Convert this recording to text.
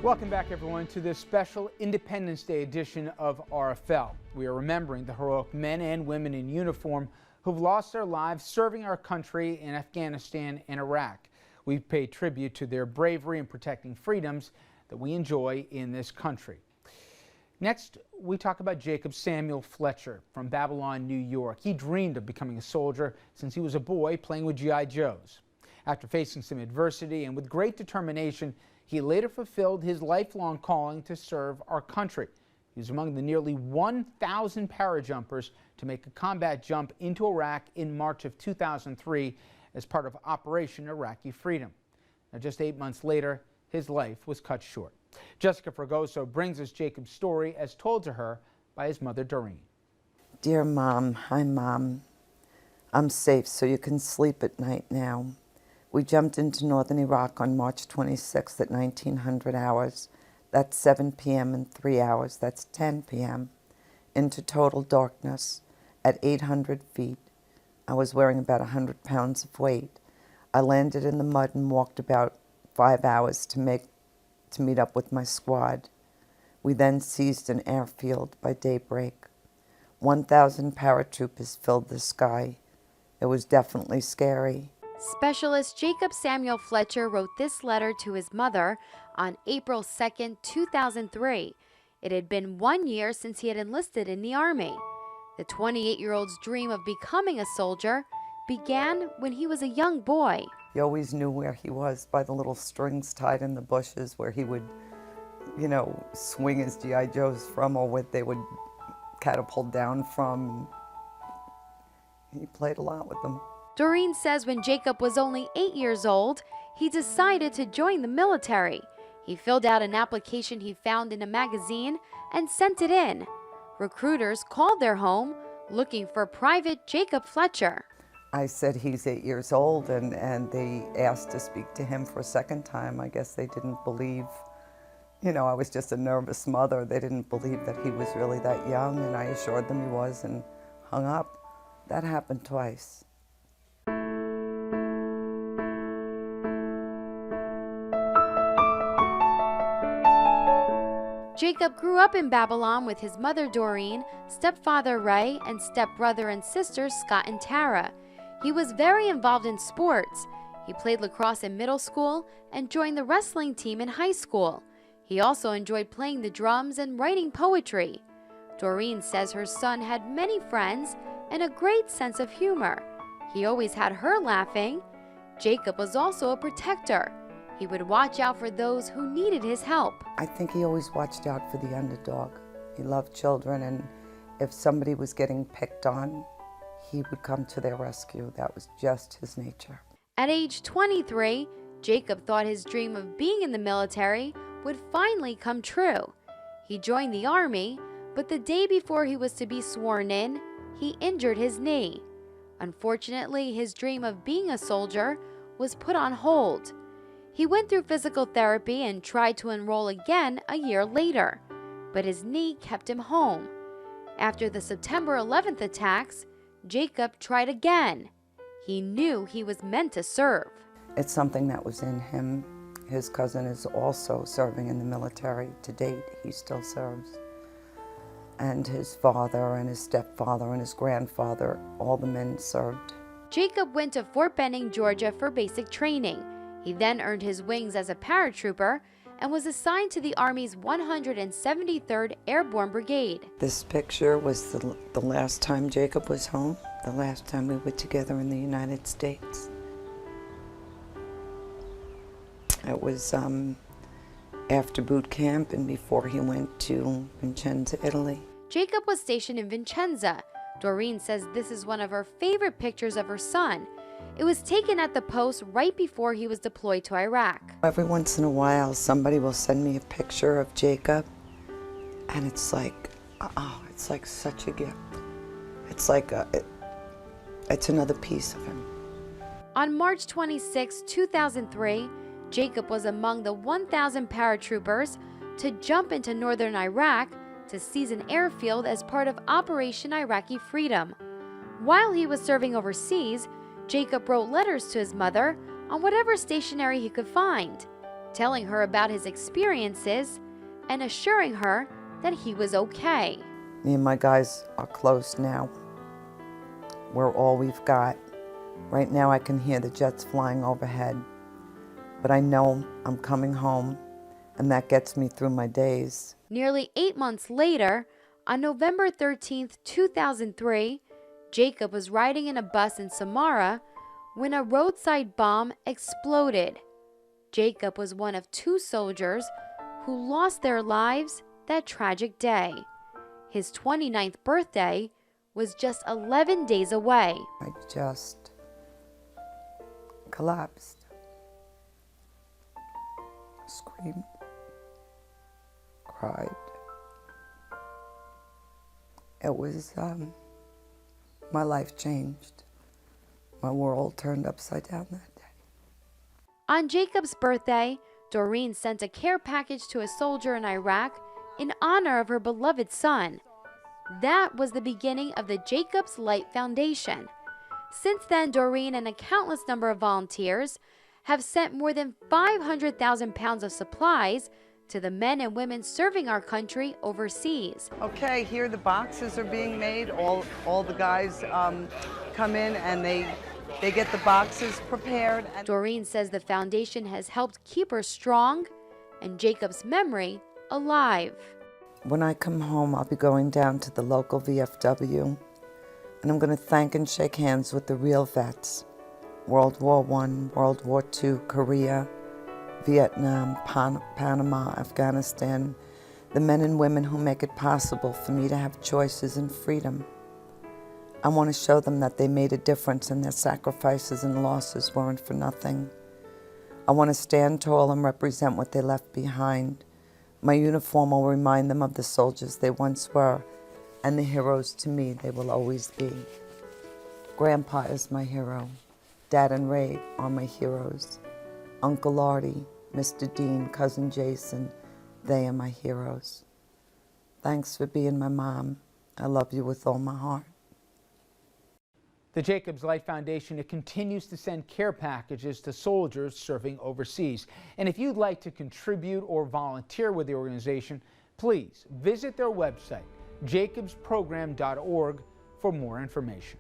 Welcome back, everyone, to this special Independence Day edition of RFL. We are remembering the heroic men and women in uniform who've lost their lives serving our country in Afghanistan and Iraq. We pay tribute to their bravery in protecting freedoms that we enjoy in this country. Next, we talk about Jacob Samuel Fletcher from Babylon, New York. He dreamed of becoming a soldier since he was a boy playing with G.I. Joes. After facing some adversity and with great determination, he later fulfilled his lifelong calling to serve our country. He was among the nearly 1,000 parajumpers to make a combat jump into Iraq in March of 2003 as part of Operation Iraqi Freedom. Now, just 8 months later, his life was cut short. Jessica Fragoso brings us Jacob's story as told to her by his mother, Doreen. Dear Mom, hi Mom. I'm safe so you can sleep at night now. We jumped into northern Iraq on March 26th at 1900 hours. That's 7 p.m. in 3 hours. That's 10 p.m. into total darkness at 800 feet. I was wearing about 100 pounds of weight. I landed in the mud and walked about 5 hours to meet up with my squad. We then seized an airfield by daybreak. 1,000 paratroopers filled the sky. It was definitely scary. Specialist Jacob Samuel Fletcher wrote this letter to his mother on April 2, 2003. It had been 1 year since he had enlisted in the Army. The 28-year-old's dream of becoming a soldier began when he was a young boy. He always knew where he was by the little strings tied in the bushes where he would, swing his G.I. Joes from, or what they would catapult down from. He played a lot with them. Doreen says when Jacob was only 8 years old, he decided to join the military. He filled out an application he found in a magazine and sent it in. Recruiters called their home looking for Private Jacob Fletcher. I said he's 8 years old, and they asked to speak to him for a second time. I guess they didn't believe, I was just a nervous mother. They didn't believe that he was really that young, and I assured them he was and hung up. That happened twice. Jacob grew up in Babylon with his mother Doreen, stepfather Ray, and stepbrother and sisters Scott and Tara. He was very involved in sports. He played lacrosse in middle school and joined the wrestling team in high school. He also enjoyed playing the drums and writing poetry. Doreen says her son had many friends and a great sense of humor. He always had her laughing. Jacob was also a protector. He would watch out for those who needed his help. I think he always watched out for the underdog. He loved children, and if somebody was getting picked on, he would come to their rescue. That was just his nature. At age 23, Jacob thought his dream of being in the military would finally come true. He joined the Army, but the day before he was to be sworn in, he injured his knee. Unfortunately, his dream of being a soldier was put on hold. He went through physical therapy and tried to enroll again a year later, but his knee kept him home. After the September 11th attacks, Jacob tried again. He knew he was meant to serve. It's something that was in him. His cousin is also serving in the military. To date, he still serves. And his father and his stepfather and his grandfather, all the men served. Jacob went to Fort Benning, Georgia for basic training. He then earned his wings as a paratrooper and was assigned to the Army's 173rd Airborne Brigade. This picture was the last time Jacob was home, the last time we were together in the United States. It was after boot camp and before he went to Vincenza, Italy. Jacob was stationed in Vincenza. Doreen says this is one of her favorite pictures of her son. It was taken at the post right before he was deployed to Iraq. Every once in a while, somebody will send me a picture of Jacob, and it's like, it's like such a gift. It's like it's another piece of him. On March 26, 2003, Jacob was among the 1,000 paratroopers to jump into northern Iraq to seize an airfield as part of Operation Iraqi Freedom. While he was serving overseas, Jacob wrote letters to his mother on whatever stationery he could find. telling her about his experiences and assuring her that he was okay. Me and my guys are close now. We're all we've got. Right now I can hear the jets flying overhead, but I know I'm coming home, and that gets me through my days. Nearly 8 months later, on November 13, 2003, Jacob was riding in a bus in Samara when a roadside bomb exploded. Jacob was one of 2 soldiers who lost their lives that tragic day. His 29th birthday was just 11 days away. I just collapsed, screamed, cried. It was, my life changed. My world turned upside down that day. On Jacob's birthday, Doreen sent a care package to a soldier in Iraq in honor of her beloved son. That was the beginning of the Jacob's Light Foundation. Since then, Doreen and a countless number of volunteers have sent more than 500,000 pounds of supplies to the men and women serving our country overseas. Okay, here the boxes are being made. All the guys come in and they get the boxes prepared. Doreen says the foundation has helped keep her strong and Jacob's memory alive. When I come home, I'll be going down to the local VFW, and I'm going to thank and shake hands with the real vets. World War I, World War II, Korea, Vietnam, Panama, Afghanistan, the men and women who make it possible for me to have choices and freedom. I want to show them that they made a difference and their sacrifices and losses weren't for nothing. I want to stand tall and represent what they left behind. My uniform will remind them of the soldiers they once were and the heroes to me they will always be. Grandpa is my hero. Dad and Ray are my heroes. Uncle Artie, Mr. Dean, Cousin Jason, they are my heroes. Thanks for being my mom. I love you with all my heart. The Jacob's Light Foundation, it continues to send care packages to soldiers serving overseas. And if you'd like to contribute or volunteer with the organization, please visit their website, jacobsprogram.org, for more information.